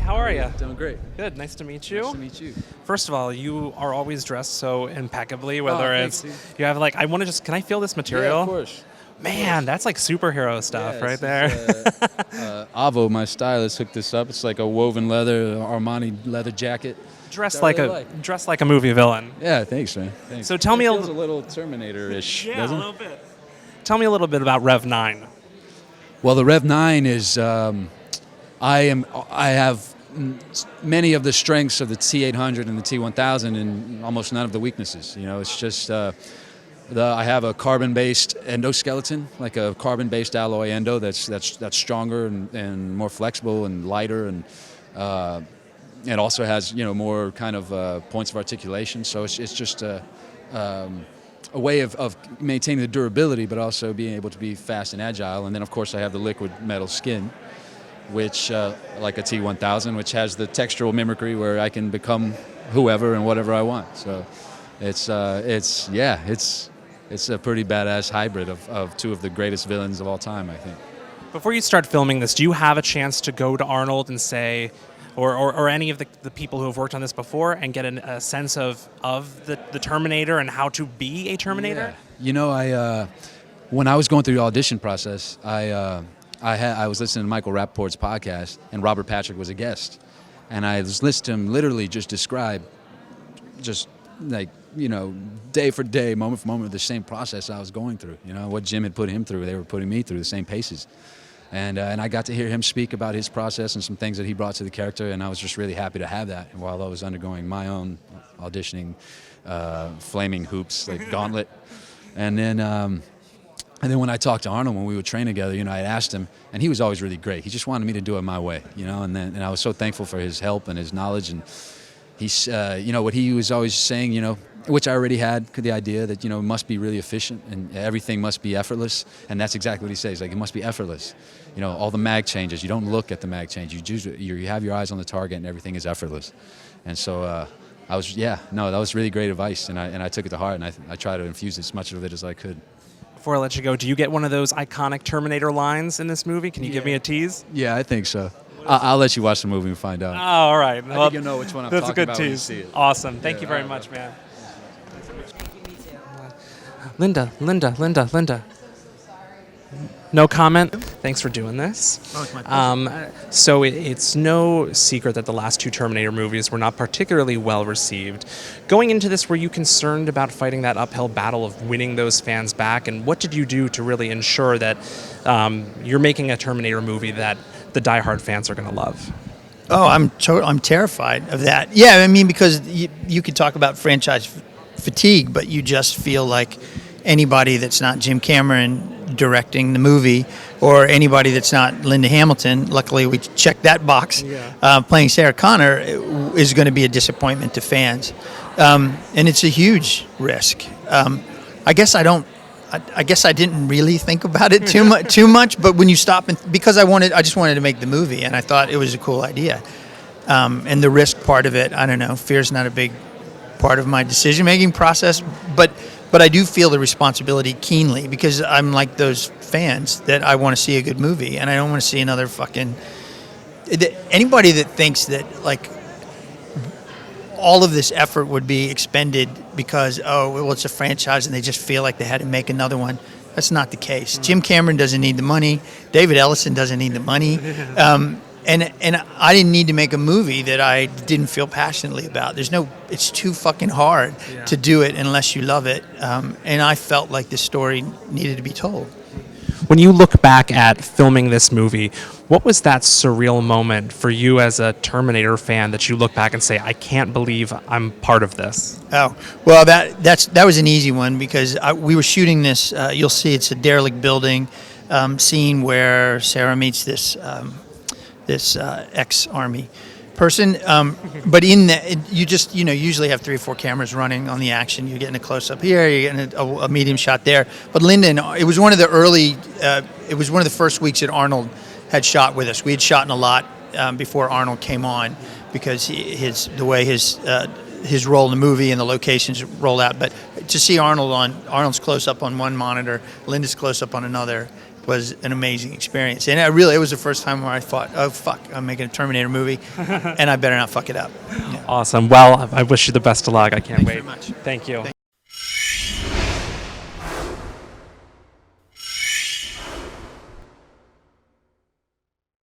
how are you? Doing great. Good, nice to meet you. Nice to meet you. First of all, you are always dressed so impeccably, whether thanks, it's, you have like, can I feel this material? Yeah, of course. Man, that's like superhero stuff right there. Avo, my stylist, hooked this up. It's like a woven leather, Armani leather jacket. Dressed I like really dressed like a movie villain. Yeah, thanks, man. Thanks. So tell me it feels a little Terminator-ish, doesn't it? bit. Tell me a little bit about Rev 9. Well, the Rev 9 is I have many of the strengths of the T800 and the T1000 and almost none of the weaknesses. You know, it's just I have a carbon-based endoskeleton, like a carbon-based alloy endo that's stronger and more flexible and lighter, and it also has more kind of points of articulation. So it's just a way of maintaining the durability, but also being able to be fast and agile. And then of course I have the liquid metal skin, which like a T1000, which has the textural mimicry where I can become whoever and whatever I want. So it's a pretty badass hybrid of two of the greatest villains of all time, I think. Before you start filming this, do you have a chance to go to Arnold and say, or any of the people who have worked on this before, and get a sense of the Terminator and how to be a Terminator? Yeah. When I was going through the audition process, I was listening to Michael Rappaport's podcast, and Robert Patrick was a guest. And I was listening to him literally just describe, just like, day for day, moment for moment, the same process I was going through. What Jim had put him through, they were putting me through the same paces. And I got to hear him speak about his process and some things that he brought to the character, and I was just really happy to have that. And while I was undergoing my own auditioning, flaming hoops, like gauntlet. And then when I talked to Arnold when we would train together, I had asked him, and he was always really great. He just wanted me to do it my way, and I was so thankful for his help and his knowledge. And he's, what he was always saying, which I already had the idea that, it must be really efficient and everything must be effortless. And that's exactly what he says. Like, it must be effortless. All the mag changes, you don't look at the mag change. You have your eyes on the target and everything is effortless. And so that was really great advice. And I took it to heart, and I try to infuse as much of it as I could. Before I let you go, do you get one of those iconic Terminator lines in this movie? Can you give me a tease? Yeah, I think so. I'll let you watch the movie and find out. Oh, all right. I think you'll know which one I'm talking about when you see it. Awesome. Thank you very much, man. Linda. No comment? Thanks for doing this. Oh, it's my pleasure. So it's no secret that the last two Terminator movies were not particularly well received. Going into this, were you concerned about fighting that uphill battle of winning those fans back? And what did you do to really ensure that you're making a Terminator movie that the diehard fans are going to love? Oh, I'm terrified of that. Yeah, I mean, because you could talk about franchise fatigue, but you just feel like anybody that's not Jim Cameron directing the movie, or anybody that's not Linda Hamilton, luckily we checked that box, playing Sarah Connor, is going to be a disappointment to fans. And it's a huge risk. I guess I didn't really think about it too much, but when you stop because I just wanted to make the movie, and I thought it was a cool idea. And the risk part of it, I don't know, fear's not a big part of my decision-making process, but I do feel the responsibility keenly, because I'm like those fans that I want to see a good movie, and I don't want to see another fucking... Anybody that thinks that, like, all of this effort would be expended because, it's a franchise and they just feel like they had to make another one, that's not the case. Jim Cameron doesn't need the money. David Ellison doesn't need the money. And I didn't need to make a movie that I didn't feel passionately about. It's too fucking hard to do it unless you love it. And I felt like this story needed to be told. When you look back at filming this movie, what was that surreal moment for you as a Terminator fan that you look back and say, I can't believe I'm part of this? Oh, well, that was an easy one, because we were shooting this, you'll see it's a derelict building scene where Sarah meets this ex-army person, but in that, you just usually have 3 or 4 cameras running on the action. You're getting a close-up here, you're getting a medium shot there. But Linda, it was one of the first weeks that Arnold had shot with us. We had shot in a lot before Arnold came on, because the way his role in the movie and the locations roll out. But to see Arnold's close-up on one monitor, Linda's close-up on another, was an amazing experience. And it was the first time where I thought, oh, fuck, I'm making a Terminator movie, and I better not fuck it up. Yeah. Awesome. Well, I wish you the best of luck. I can't Thanks wait. very much. Thank you.